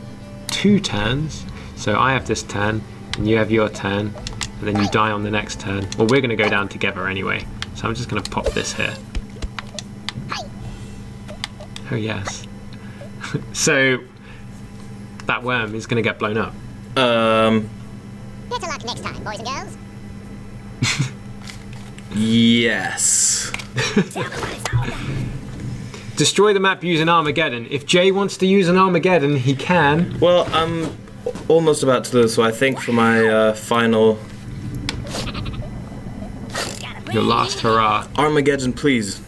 2 turns. So I have this turn, and you have your turn, and then you die on the next turn. Well, we're going to go down together anyway. So I'm just going to pop this here. Oh, yes. So that worm is going to get blown up. Better luck next time, boys and girls. Yes. Destroy the map using Armageddon. If Jay wants to use an Armageddon, he can. Well, I'm almost about to lose, so I think for my final Your last hurrah. Armageddon, please.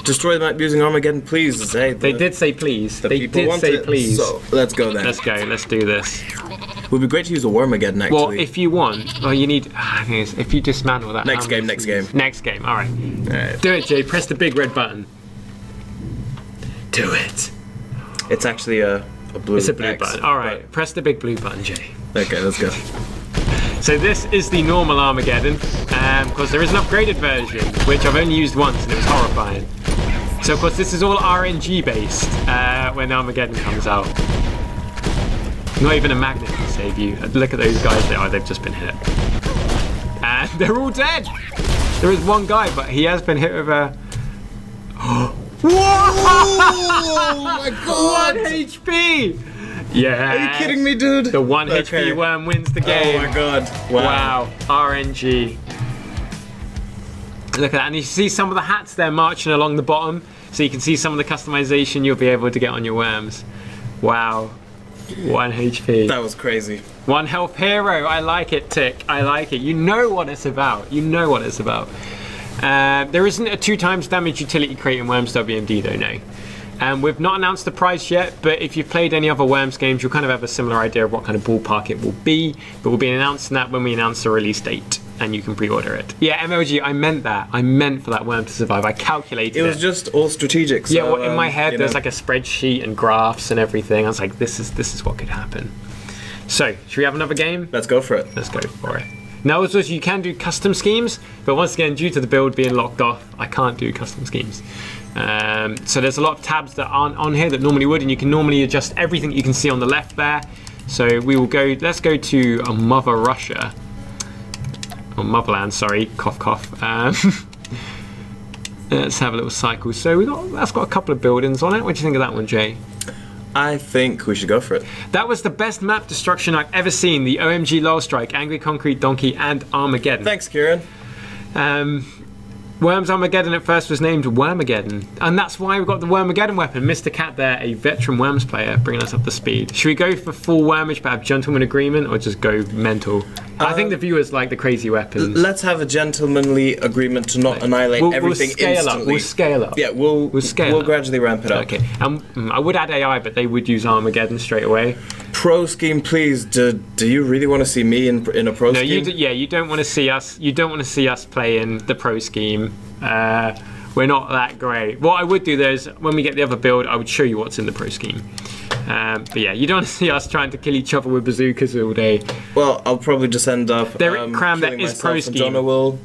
Destroy the map using Armageddon, please. Hey, They did say please. the They people did want say it, please. So let's go then. Let's go. Let's do this. It would be great to use a Wormageddon, actually. Well, if you want, well, you need. If you dismantle that. Next game, next game. Next game. All right. Alright. Do it, Jay. Press the big red button. Do it. It's actually a blue. It's a blue X, button. All right. Press the big blue button, Jay. Okay, let's go. So this is the normal Armageddon, because there is an upgraded version, which I've only used once and it was horrifying. So of course this is all RNG based when Armageddon comes out. Not even a magnet can save you. Look at those guys there, they've just been hit. And they're all dead! There is one guy, but he has been hit with a... Oh my god! 1 HP! Yeah. Are you kidding me, dude? The 1 Okay. HP worm wins the game. Oh my god. Wow. Wow, RNG. Look at that, and you see some of the hats there marching along the bottom, so you can see some of the customization you'll be able to get on your worms. Wow, 1 HP. That was crazy. 1 health hero, I like it, Tick, I like it. You know what it's about, you know what it's about. There isn't a 2 times damage utility crate in Worms W.M.D. though, no. We've not announced the price yet, but if you've played any other Worms games, you'll kind of have a similar idea of what kind of ballpark it will be. But we'll be announcing that when we announce the release date, and you can pre-order it. Yeah, MLG, I meant that. I meant for that worm to survive. I calculated it. It was just all strategic. So, yeah, well, in my head, you there's know. like a spreadsheet and graphs and everything. I was like, this is what could happen. So, should we have another game? Let's go for it. Let's go for it. Now, also, you can do custom schemes, but once again, due to the build being locked off, I can't do custom schemes. So there's a lot of tabs that aren't on here that normally would, and you can normally adjust everything you can see on the left there. So we will go, let's go to a Mother Russia, or Motherland, sorry, cough cough. Let's have a little cycle. So that's got a couple of buildings on it. What do you think of that one, Jay? I think we should go for it. That was the best map destruction I've ever seen. The OMG Lol Strike, Angry Concrete Donkey, and Armageddon. Thanks, Kieran. Worms Armageddon at first was named Wormageddon, and that's why we got the Wormageddon weapon. Mr. Cat there, a veteran Worms player, bringing us up to speed. Should we go for full Wormage but have gentleman agreement, or just go mental? I think the viewers like the crazy weapons. Let's have a gentlemanly agreement to not annihilate everything instantly. We'll scale up. Yeah, we'll gradually ramp it up. Okay. I would add AI, but they would use Armageddon straight away. Pro scheme, please. Do you really want to see me in a pro scheme? No, you don't want to see us. You don't want to see us play in the pro scheme. We're not that great. What I would do though is when we get the other build, I would show you what's in the pro scheme. But yeah, you don't want to see us trying to kill each other with bazookas all day. Well, I'll probably just end up Cram, there is pro scheme.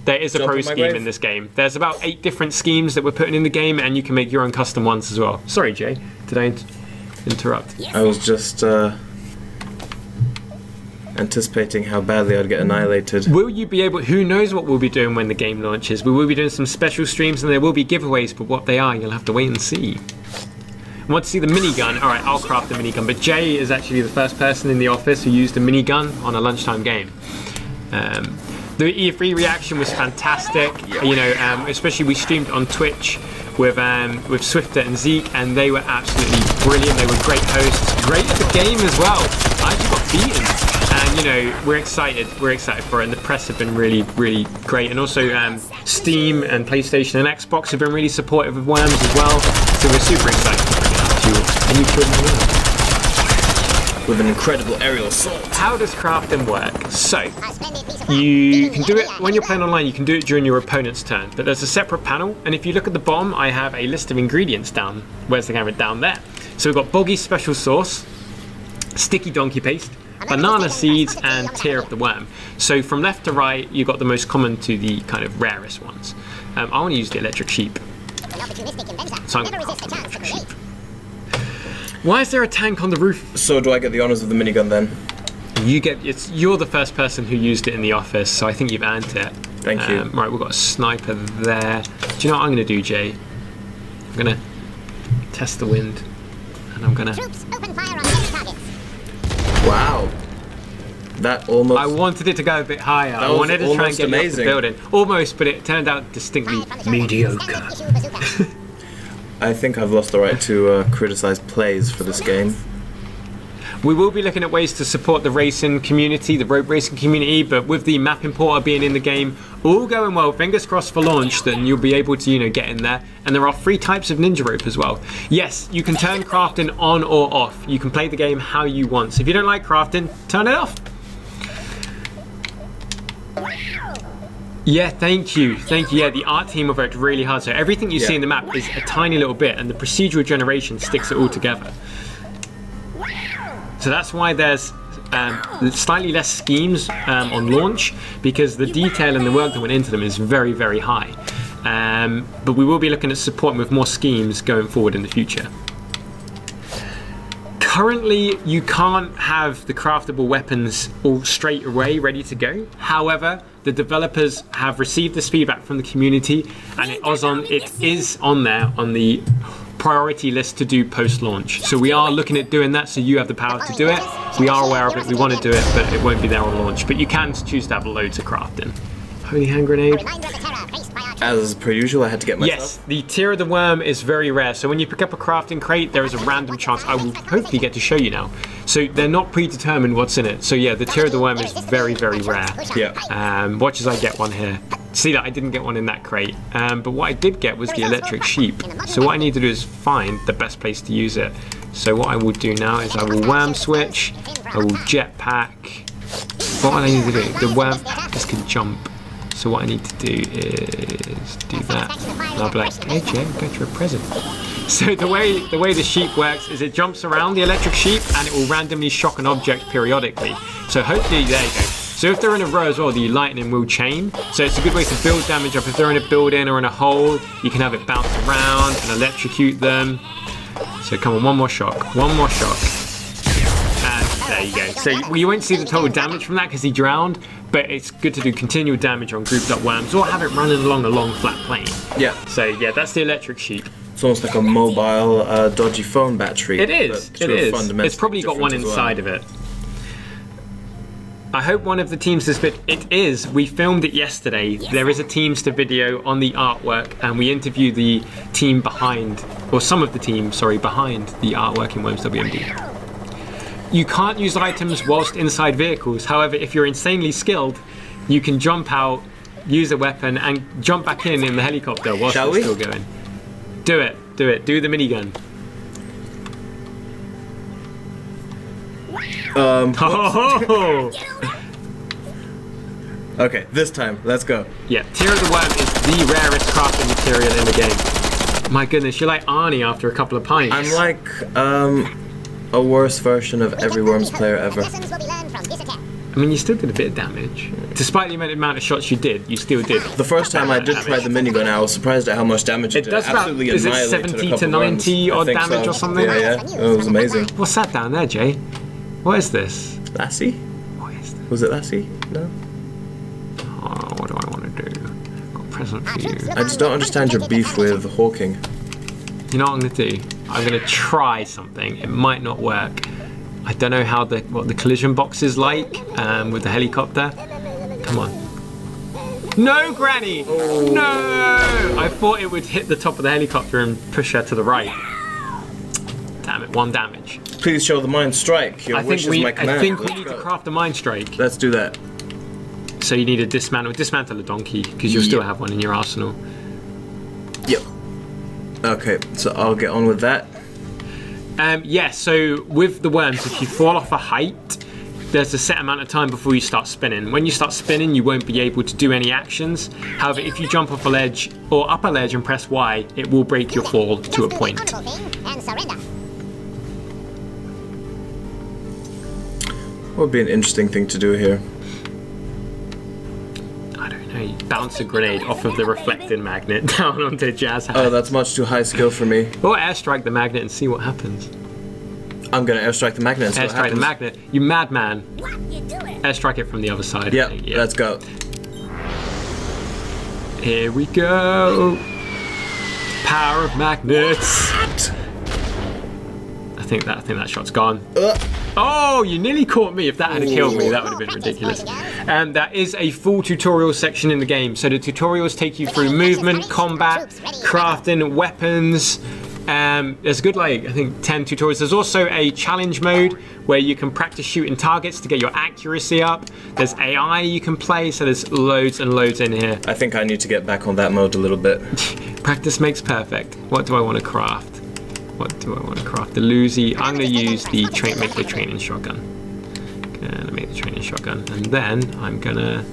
There is a pro scheme in this game. There's about 8 different schemes that we're putting in the game, and you can make your own custom ones as well. Sorry, Jay. Did I interrupt? I was just anticipating how badly I'd get annihilated. Will you be able... Who knows what we'll be doing when the game launches. We will be doing some special streams, and there will be giveaways, but what they are, you'll have to wait and see. Want to see the minigun? Alright, I'll craft the minigun. But Jay is actually the first person in the office who used a minigun on a lunchtime game. The E3 reaction was fantastic. You know, especially we streamed on Twitch with Swifter and Zeke, and they were absolutely brilliant. They were great hosts, great at the game as well. I actually got beaten, and you know, we're excited. We're excited for it, and the press have been really, really great. And also, Steam and PlayStation and Xbox have been really supportive of Worms as well. So we're super excited to bring it out to you. And you killed me with an incredible aerial assault. How does crafting work? So, you can do it when you're playing online. You can do it during your opponent's turn, but there's a separate panel. And if you look at the bottom, I have a list of ingredients down. Where's the camera? Down there. So we've got Boggy's special sauce, sticky donkey paste, banana seeds, and tear of the worm. So from left to right, you've got the most common to the kind of rarest ones. I want to use the electric sheep. So I'm going to craft the electric sheep. Why is there a tank on the roof? So do I get the honors of the minigun then? You're the first person who used it in the office, so I think you've earned it. Thank you. Right, we've got a sniper there. Do you know what I'm going to do, Jay? I'm going to test the wind, and I'm going to... Troops, open fire on enemy targets. Wow. That almost... I wanted it to go a bit higher. I wanted to try and get it off the building. Almost, but it turned out distinctly mediocre. I think I've lost the right to criticize plays for this game. We will be looking at ways to support the racing community, the road racing community, but with the map importer being in the game, all going well, fingers crossed for launch, then you'll be able to, you know, get in there. And there are 3 types of ninja rope as well. Yes, you can turn crafting on or off. You can play the game how you want. So if you don't like crafting, turn it off. Yeah, thank you. Yeah, the art team have worked really hard. So everything you see in the map is a tiny little bit, and the procedural generation sticks it all together. So that's why there's slightly less schemes on launch, because the detail and the work that went into them is very, very high. But we will be looking at supporting with more schemes going forward in the future. Currently, you can't have the craftable weapons all straight away ready to go. However, the developers have received this feedback from the community, and it is on there on the priority list to do post-launch. So we are looking at doing that, so you have the power to do it. We are aware of it, we want to do it, but it won't be there on launch. But you can choose to have loads of crafting. Holy hand grenade. As per usual, I had to get myself. Yes, the tear of the worm is very rare. So when you pick up a crafting crate, there is a random chance. I will hopefully get to show you now. So they're not predetermined what's in it. So yeah, the tear of the worm is very, very rare. Yeah. Watch as I get one here. See that I didn't get one in that crate. But what I did get was the electric sheep. So what I need to do is find the best place to use it. So what I will do now is I will worm switch. I will jetpack. What I need to do? The worm just can jump. So what I need to do is do that. And I'll be like, hey Jay, I'll get you a present. So the way the sheep works is it jumps around the electric sheep, and it will randomly shock an object periodically. So hopefully, there you go. So if they're in a row as well, the lightning will chain. So it's a good way to build damage up. If they're in a building or in a hole, you can have it bounce around and electrocute them. So come on, one more shock. One more shock. And there you go. So you won't see the total damage from that because he drowned, but it's good to do continual damage on grouped up worms or have it running along a long flat plane. Yeah. So yeah, that's the electric sheep. It's almost like a mobile dodgy phone battery. It is. It is. It's probably got one inside of it. I hope one of the Teamsters it is. We filmed it yesterday. Yes. There is a Teamster video on the artwork, and we interviewed the team behind, or some of the team, sorry, behind the artwork in Worms W.M.D. you can't use items whilst inside vehicles. However, if you're insanely skilled, you can jump out, use a weapon, and jump back in the helicopter whilst Shall it's we? still going. Do it. Do it. Do the minigun. Oh! Okay, this time, let's go. Yeah, Tear of the Worm is the rarest crafting material in the game. My goodness, you're like Arnie after a couple of pints. I'm like a worse version of every Worms player ever. Lessons will be learned from this attack. I mean, you still did a bit of damage. Despite the amount of shots you did, you still did. The first time I did try the minigun, I was surprised at how much damage it did. does about, Absolutely is it annihilated 70 a couple to 90 worms. odd I think damage so. or something? Yeah, yeah. It was amazing. What's that down there, Jay? What is this? Lassie? What is this? Was it Lassie? No. Oh, what do I want to do? Got a present for you. I just don't understand your beef with Hawking. You know what I'm going to do? I'm going to try something. It might not work. I don't know how what the collision box is like with the helicopter. Come on. No, Granny! Oh. No! I thought it would hit the top of the helicopter and push her to the right. Damn it, 1 damage. Please show the mind strike. Your I wish think is we, my command. I think we Let's need go. to craft a mind strike. Let's do that. So you need to dismantle a donkey because you'll still have one in your arsenal. Yep. Okay, so I'll get on with that. Yeah, so with the worms, if you fall off a height, there's a set amount of time before you start spinning. When you start spinning, you won't be able to do any actions. However, if you jump off a ledge or up a ledge and press Y, it will break your fall to a point. And surrender. What would be an interesting thing to do here? I don't know, you bounce a grenade off of the reflecting magnet down onto Jazz hat. Oh, that's much too high skill for me. Or airstrike the magnet and see what happens. I'm gonna airstrike the magnet and see what Airstrike the happens. magnet. You madman. What you doing? Airstrike it from the other side. I Yep, think, yeah. let's go. Here we go. Power of magnets. I think that shot's gone. Oh, you nearly caught me. If that had killed me, that would have been ridiculous. And there is a full tutorial section in the game. So the tutorials take you through movement, combat, crafting, weapons. There's a good, like, I think 10 tutorials. There's also a challenge mode where you can practice shooting targets to get your accuracy up. There's AI you can play, so there's loads and loads in here. I think I need to get back on that mode a little bit. Practice makes perfect. What do I want to craft? What do I want to craft? The Luzi. I'm going to use the make the training shotgun. Gonna make the training shotgun, and then I'm gonna.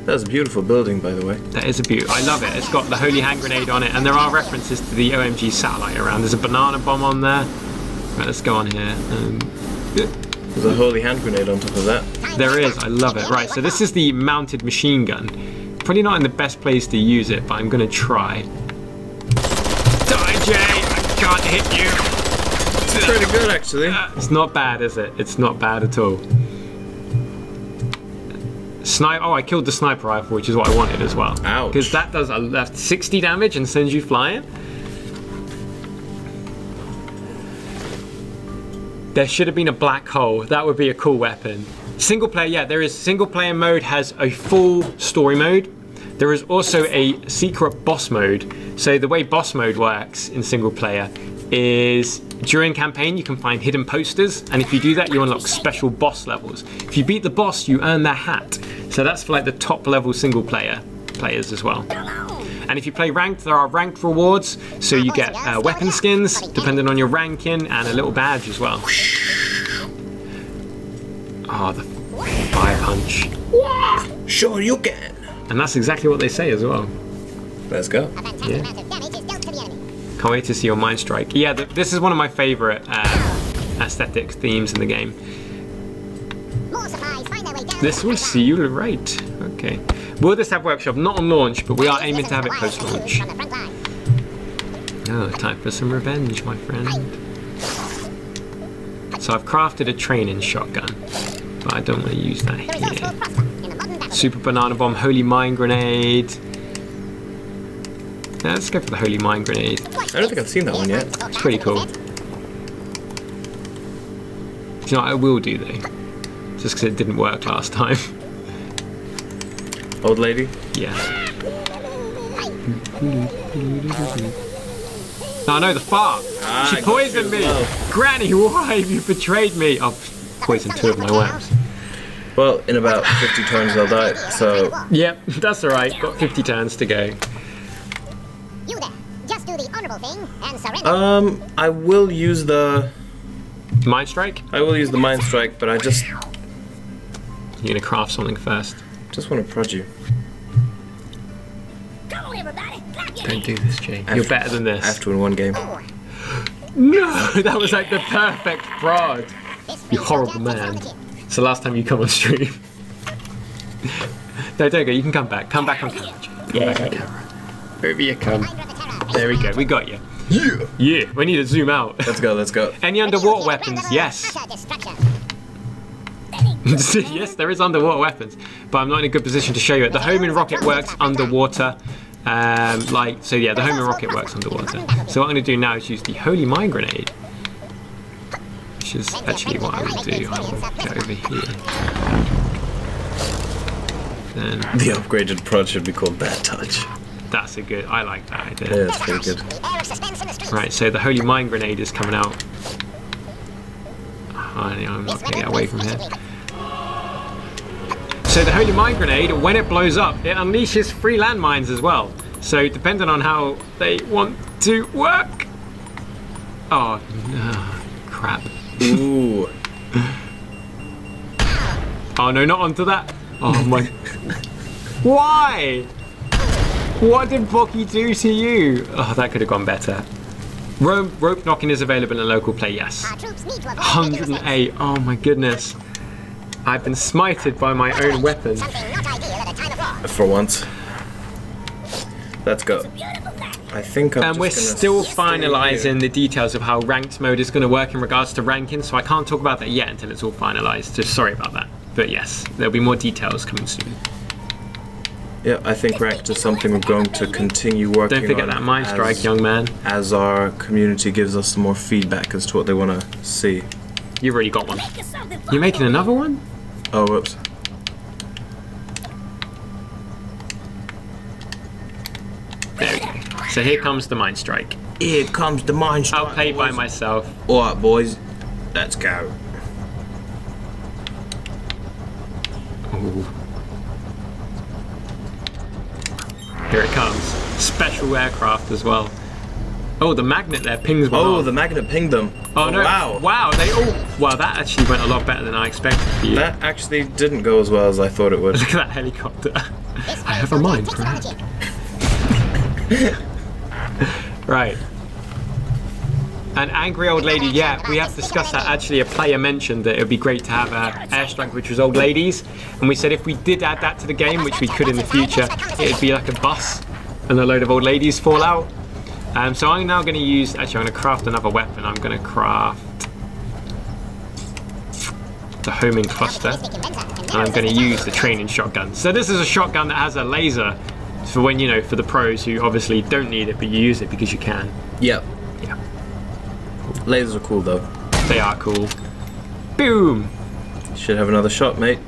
That's a beautiful building, by the way. That is a beaut. I love it. It's got the holy hand grenade on it, and there are references to the OMG satellite around. There's a banana bomb on there. Right, let's go on here. There's a holy hand grenade on top of that. There is. I love it. Right, so this is the mounted machine gun. Probably not in the best place to use it, but I'm gonna try. Die, Jay! I can't hit you. It's pretty good, actually. It's not bad, is it? It's not bad at all. Oh, I killed the sniper rifle, which is what I wanted as well. Ouch. Because that does 60 damage and sends you flying. There should have been a black hole. That would be a cool weapon. Single player, yeah, there is. Single player mode has a full story mode. There is also a secret boss mode. So the way boss mode works in single player is during campaign you can find hidden posters, and if you do that you unlock special boss levels. If you beat the boss you earn their hat. So that's for like the top level single player players as well. And if you play ranked, there are ranked rewards, so you get weapon skins depending on your ranking and a little badge as well. Oh, the fire punch. Sure you can. And that's exactly what they say as well. Let's go. A fantastic amount of damage is dealt to the enemy. Can't wait to see your mind strike. Yeah, this is one of my favorite aesthetic themes in the game. More supplies find their way down. This will see you right. Okay. Will this have workshop? Not on launch, but we are aiming to have it post-launch. From the front line. Oh, time for some revenge, my friend. So I've crafted a training shotgun, but I don't want to use that The results will here. prosper in the modern battle. Super banana bomb, holy mine grenade. Yeah, let's go for the holy mine grenade. I don't think I've seen that one yet. It's pretty cool. Do you know what I will do though? Just because it didn't work last time. Old lady? Yeah. No, I know the fart. She poisoned me. Granny, why have you betrayed me? I've poisoned 2 of my worms. Well, in about 50 turns they'll die, so... Yep, that's alright. Got 50 turns to go. You there, just do the honorable thing and surrender. I will use the... Mind strike? I will use the Mind Strike, but I just... You're gonna craft something first. Just want to prod you. Come on, everybody. Don't do this, Jay. You're better than this. I have to win 1 game. No, that was like the perfect prod. You horrible man. It's the last time you come on stream. No, don't go. You can come back. Come back on camera, Jay. Come back on camera. Over you come. There we go. We got you. Yeah! Yeah, we need to zoom out. Let's go, let's go. Any underwater weapons? Yes. Yes, there is underwater weapons, but I'm not in a good position to show you it. The homing rocket works underwater. So yeah, the homing rocket works underwater. So what I'm going to do now is use the Holy Mine Grenade, which is actually what I will do. I will get over here. Then the upgraded prod should be called Bad Touch. that's a good. I like that idea. Yeah, that's pretty good. Right, so the Holy Mine Grenade is coming out. I'm not going to get away from here. So the Holy Mine Grenade, when it blows up, it unleashes 3 landmines as well. So depending on how they want to work. Oh, no, crap. Ooh. Oh no, not onto that. Oh my. Why? What did Bocky do to you? Oh, that could have gone better. Rope knocking is available in local play, yes. 108, oh my goodness. I've been smited by my own weapon. For once. Let's go. I think I'm And we're still finalising the details of how ranked mode is going to work in regards to ranking, so I can't talk about that yet until it's all finalised. Just sorry about that. But yes, there'll be more details coming soon. Yeah, I think ranked is something we're going to continue working on. Don't forget that Mind Strike, young man. As our community gives us some more feedback as to what they want to see. You've already got one. You're making another one? Oh, whoops. There we go. So here comes the Mind Strike. Here comes the Mind Strike. I'll play by myself. Alright, boys. Let's go. Ooh. Here it comes. Special aircraft as well. Oh, the magnet there pings one Oh, off. the magnet pinged them. Oh no! Wow. Wow! Wow! That actually went a lot better than I expected for you. That actually didn't go as well as I thought it would. Look at that helicopter. I have a mind, right? Right. An angry old lady. Yeah, we have discussed that. Actually, a player mentioned that it would be great to have airstrike, which was old ladies, and we said if we did add that to the game, which we could in the future, it would be like a bus, and a load of old ladies fall out. So I'm now going to use. Actually, I'm going to craft another weapon. I'm going to craft the homing cluster, and I'm going to use the training shotgun. So this is a shotgun that has a laser for when for the pros who obviously don't need it, but you use it because you can. Yep. Yeah. Lasers are cool though. They are cool. Boom! Should have another shot, mate.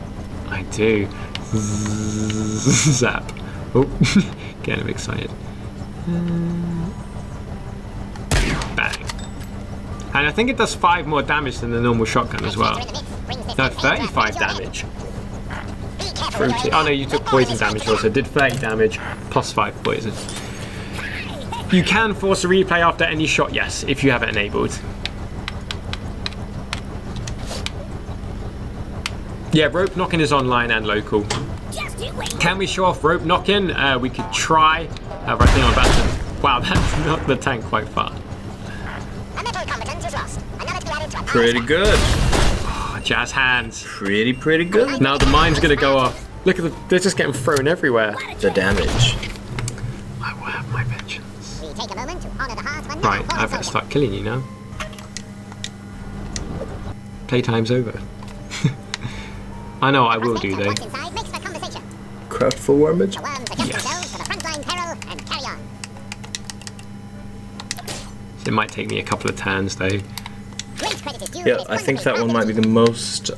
I do. Zap. Oh, getting excited. Bang. And I think it does 5 more damage than the normal shotgun as well. No, 35 damage. Fruity. Oh no, you took poison damage also. Did 30 damage plus 5 poison. You can force a replay after any shot, yes, if you have it enabled. Yeah, rope knocking is online and local. Can we show off rope knocking? We could try. However, I think I'm about to... Wow, that's not the tank quite far. Pretty good. Oh, jazz hands. Pretty good. Now the mine's gonna go off. Look at the... They're just getting thrown everywhere. The damage. I will have my vengeance. Right, I better start killing you now. Playtime's over. I know I will do though. Craft full wormage? Yes. It might take me a couple of turns though. Yeah, I think that one might be the most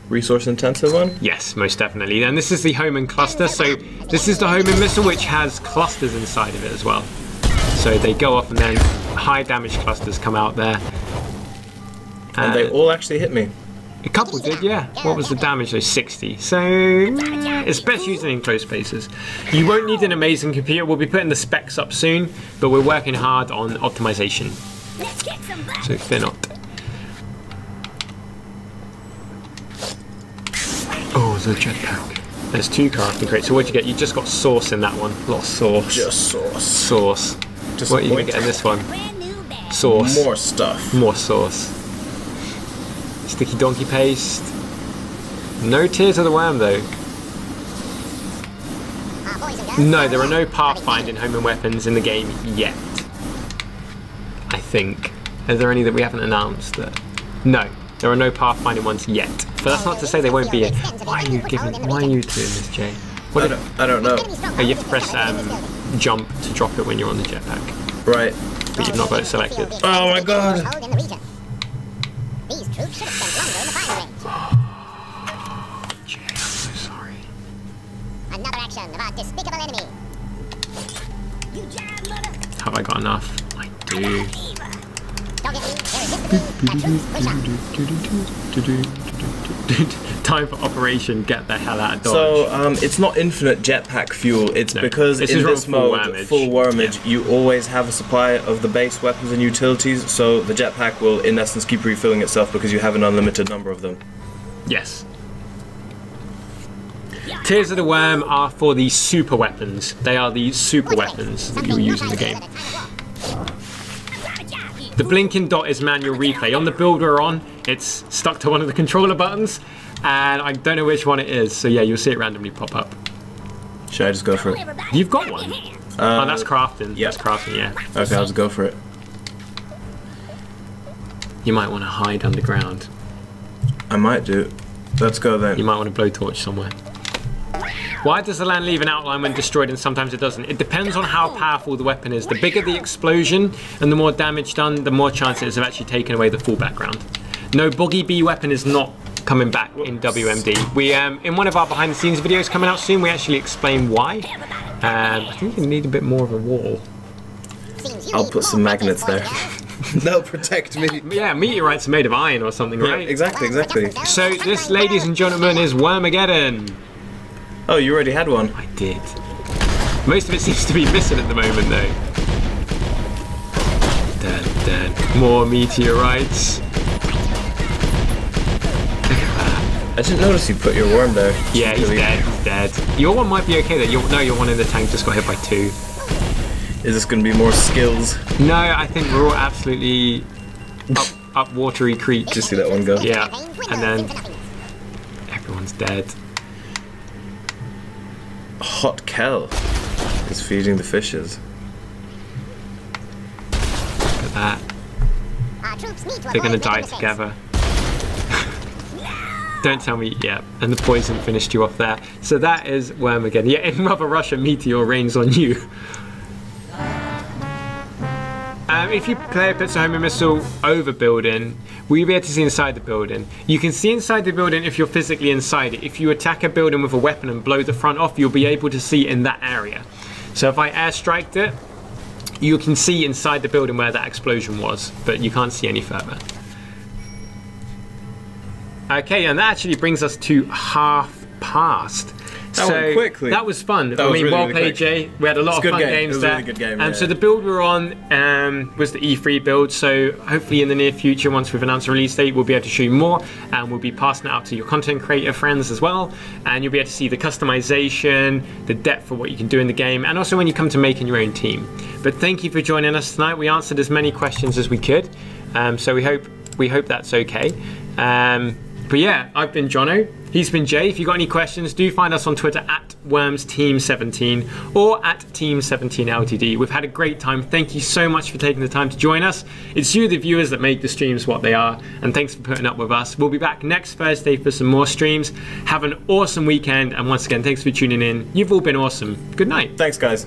resource intensive one. Yes, most definitely. And this is the homing cluster. So this is the homing missile which has clusters inside of it as well. So they go off and then high damage clusters come out there. And they all actually hit me. A couple did, yeah. What was the damage though? 60. So it's best using in close spaces. You won't need an amazing computer. We'll be putting the specs up soon, but we're working hard on optimization. So fear not. Oh, there's a jetpack. There's 2 crafting crates. So what'd you get? You just got sauce in that one. A lot of sauce. Just sauce. Sauce. What are you gonna get in this one? Sauce. More stuff. More sauce. Sticky donkey paste. No Tears of the Worm though. No, there are no pathfinding homing weapons in the game yet. I think. Are there any that we haven't announced? No, there are no pathfinding ones yet. But that's not to say they won't be. Why are you doing this, Jay? I don't know. Oh, you have to press jump to drop it when you're on the jetpack. Right. But you've not got it selected. Oh my god. These troops should have spent longer in the firing range. Jay, I'm so sorry. Another action of our despicable enemy. Have I got enough? I do. Time for operation get the hell out of Dodge. So it's not infinite jetpack fuel, it's because in this mode, full wormage, you always have a supply of the base weapons and utilities, so the jetpack will in essence keep refilling itself because you have an unlimited number of them. Yes. Tears of the Worm are for the super weapons. They are the super weapons that you will use in the game. The blinking dot is manual replay. On the build we're on, it's stuck to one of the controller buttons, and I don't know which one it is, so yeah, you'll see it randomly pop up. Should I just go for it? You've got one. Oh, that's crafting. Yeah. That's crafting, yeah. Okay, I'll just go for it. You might want to hide underground. I might do. Let's go then. You might want to blowtorch somewhere. Why does the land leave an outline when destroyed and sometimes it doesn't? It depends on how powerful the weapon is. The bigger the explosion and the more damage done, the more chance it is of actually taking away the full background. No, Boogie Bee weapon is not coming back in WMD. We in one of our behind the scenes videos coming out soon, we actually explain why. I think you need a bit more of a wall. I'll put some magnets there. They'll protect me. Yeah, meteorites are made of iron or something, right? Yeah, exactly, exactly. So this, ladies and gentlemen, is Wormageddon. Oh, you already had one. I did. Most of it seems to be missing at the moment, though. Dead. More meteorites. Look at that. I didn't notice you put your worm there. Yeah, he's dead. He's dead. Your one might be okay though. No, your one in the tank just got hit by 2. Is this going to be more skills? No, I think we're all absolutely up watery creek. Just see that one go. Yeah, and then everyone's dead. Hot Kel is feeding the fishes. Look at that. They're gonna die together. Don't tell me, yeah. And the poison finished you off there. So that is Wormageddon. Yeah, in Mother Russia, meteor rains on you. If you play a puts a homing missile over building, will you be able to see inside the building? You can see inside the building if you're physically inside it. If you attack a building with a weapon and blow the front off, you'll be able to see in that area. So if I airstriked it, you can see inside the building where that explosion was, but you can't see any further. Okay, and that actually brings us to half past. That went quickly. That was fun. That was really, well really played, quick. Jay. We had a lot of fun games there. It was a really good game. Yeah. So the build we were on was the E3 build. So hopefully in the near future, once we've announced a release date, we'll be able to show you more, and we'll be passing it out to your content creator friends as well. And you'll be able to see the customization, the depth of what you can do in the game, and also when you come to making your own team. But thank you for joining us tonight. We answered as many questions as we could. So we hope that's okay. But yeah, I've been Jonno. He's been Jay. If you've got any questions, do find us on Twitter at WormsTeam17 or at Team17LTD. We've had a great time. Thank you so much for taking the time to join us. It's you, the viewers, that make the streams what they are. And thanks for putting up with us. We'll be back next Thursday for some more streams. Have an awesome weekend. And once again, thanks for tuning in. You've all been awesome. Good night. Thanks, guys.